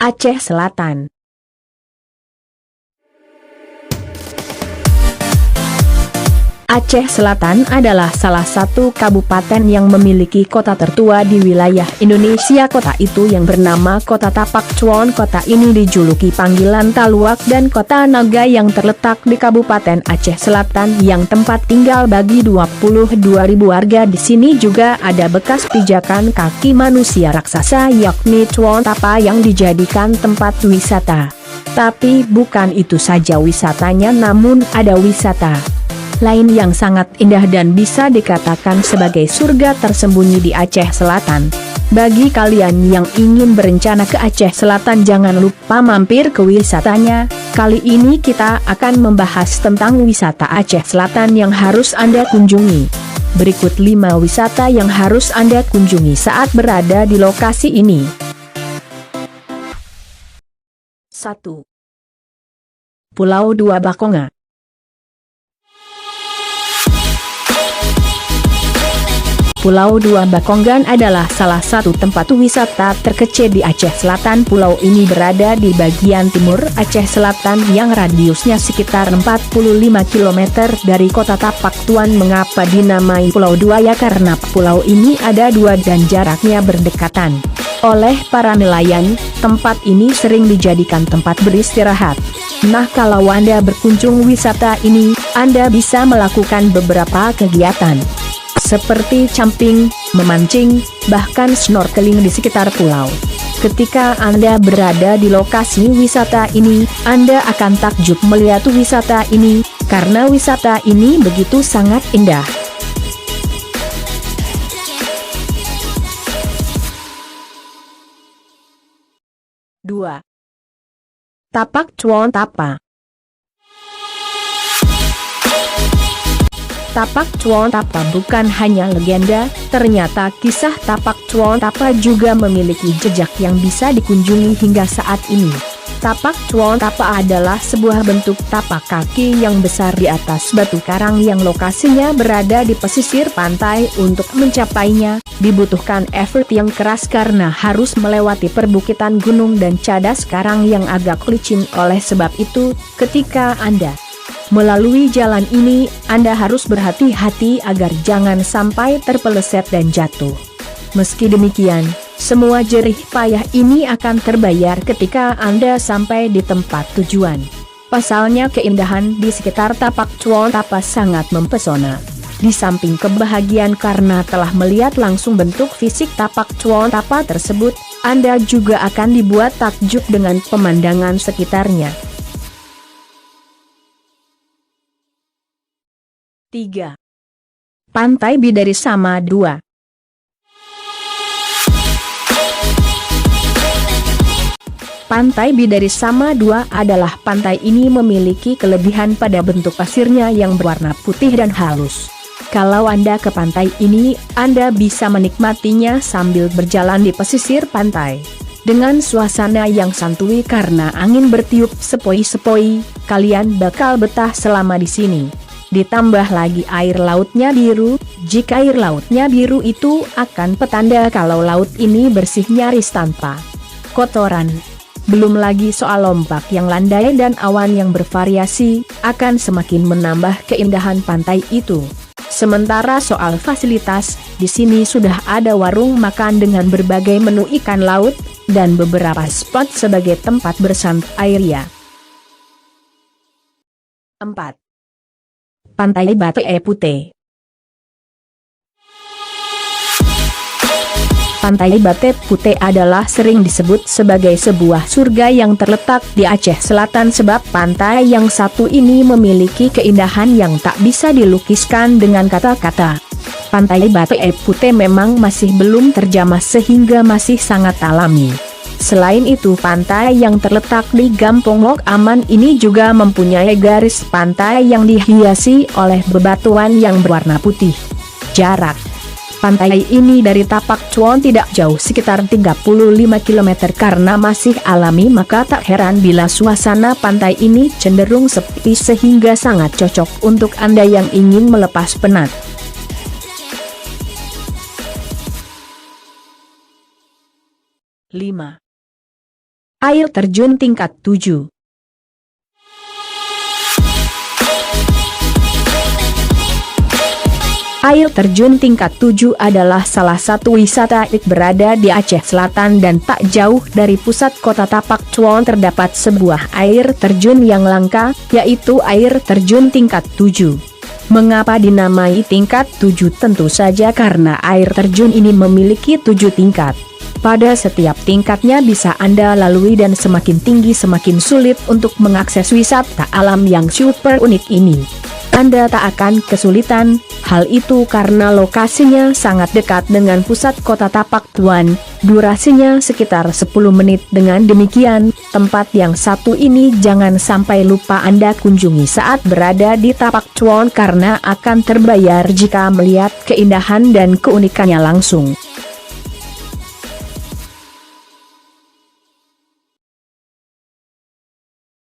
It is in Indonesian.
Aceh Selatan. Aceh Selatan adalah salah satu kabupaten yang memiliki kota tertua di wilayah Indonesia. Kota itu yang bernama Kota Tapak Chuon. Kota ini dijuluki panggilan Taluak dan Kota Naga yang terletak di Kabupaten Aceh Selatan yang tempat tinggal bagi 22.000 warga. Di sini juga ada bekas pijakan kaki manusia raksasa yakni Chuon Tapa yang dijadikan tempat wisata. Tapi bukan itu saja wisatanya, namun ada wisata lain yang sangat indah dan bisa dikatakan sebagai surga tersembunyi di Aceh Selatan. Bagi kalian yang ingin berencana ke Aceh Selatan, jangan lupa mampir ke wisatanya. Kali ini kita akan membahas tentang wisata Aceh Selatan yang harus Anda kunjungi. Berikut 5 wisata yang harus Anda kunjungi saat berada di lokasi ini. 1. Pulau Dua Bakonga. Pulau Dua Bakongan adalah salah satu tempat wisata terkecil di Aceh Selatan. Pulau ini berada di bagian timur Aceh Selatan yang radiusnya sekitar 45 km dari kota Tapak Chuon. Mengapa dinamai Pulau Dua? Ya karena pulau ini ada dua dan jaraknya berdekatan. Oleh para nelayan, tempat ini sering dijadikan tempat beristirahat. Nah, kalau Anda berkunjung wisata ini, Anda bisa melakukan beberapa kegiatan seperti camping, memancing, bahkan snorkeling di sekitar pulau. Ketika Anda berada di lokasi wisata ini, Anda akan takjub melihat wisata ini, karena wisata ini begitu sangat indah. Dua. Tapak Chuon Tapa. Tapak Chuon Tapa bukan hanya legenda, ternyata kisah Tapak Chuon Tapa juga memiliki jejak yang bisa dikunjungi hingga saat ini. Tapak Chuon Tapa adalah sebuah bentuk tapak kaki yang besar di atas batu karang yang lokasinya berada di pesisir pantai. Untuk mencapainya, dibutuhkan effort yang keras karena harus melewati perbukitan gunung dan cadas karang yang agak licin. Oleh sebab itu, ketika Anda melalui jalan ini, Anda harus berhati-hati agar jangan sampai terpeleset dan jatuh. Meski demikian, semua jerih payah ini akan terbayar ketika Anda sampai di tempat tujuan. Pasalnya keindahan di sekitar Tapak Chuon Tapa sangat mempesona. Di samping kebahagiaan karena telah melihat langsung bentuk fisik Tapak Chuon Tapa tersebut, Anda juga akan dibuat takjub dengan pemandangan sekitarnya. 3. Pantai Bidari Sama 2. Pantai Bidari Sama 2 adalah pantai ini memiliki kelebihan pada bentuk pasirnya yang berwarna putih dan halus. Kalau Anda ke pantai ini, Anda bisa menikmatinya sambil berjalan di pesisir pantai. Dengan suasana yang santuy karena angin bertiup sepoi-sepoi, kalian bakal betah selama di sini. Ditambah lagi air lautnya biru. Jika air lautnya biru itu akan petanda kalau laut ini bersih nyaris tanpa kotoran. Belum lagi soal ombak yang landai dan awan yang bervariasi, akan semakin menambah keindahan pantai itu. Sementara soal fasilitas, di sini sudah ada warung makan dengan berbagai menu ikan laut, dan beberapa spot sebagai tempat bersantai ria. 4. Pantai Bate Putih. Pantai Bate Putih adalah sering disebut sebagai sebuah surga yang terletak di Aceh Selatan sebab pantai yang satu ini memiliki keindahan yang tak bisa dilukiskan dengan kata-kata. Pantai Bate Putih memang masih belum terjamah sehingga masih sangat alami. Selain itu, pantai yang terletak di Gampong Lok Aman ini juga mempunyai garis pantai yang dihiasi oleh bebatuan yang berwarna putih. Jarak pantai ini dari Tapak Chuon tidak jauh, sekitar 35 km. Karena masih alami, maka tak heran bila suasana pantai ini cenderung sepi sehingga sangat cocok untuk Anda yang ingin melepas penat. 5. Air terjun tingkat 7. Air terjun tingkat 7 adalah salah satu wisata yang berada di Aceh Selatan dan tak jauh dari pusat kota Tapak Chuan terdapat sebuah air terjun yang langka, yaitu air terjun tingkat 7. Mengapa dinamai tingkat 7? Tentu saja karena air terjun ini memiliki 7 tingkat. Pada setiap tingkatnya bisa Anda lalui dan semakin tinggi semakin sulit untuk mengakses wisata alam yang super unik ini. Anda tak akan kesulitan, hal itu karena lokasinya sangat dekat dengan pusat kota Tapak Chuan, durasinya sekitar 10 menit. Dengan demikian, tempat yang satu ini jangan sampai lupa Anda kunjungi saat berada di Tapak Chuan karena akan terbayar jika melihat keindahan dan keunikannya langsung.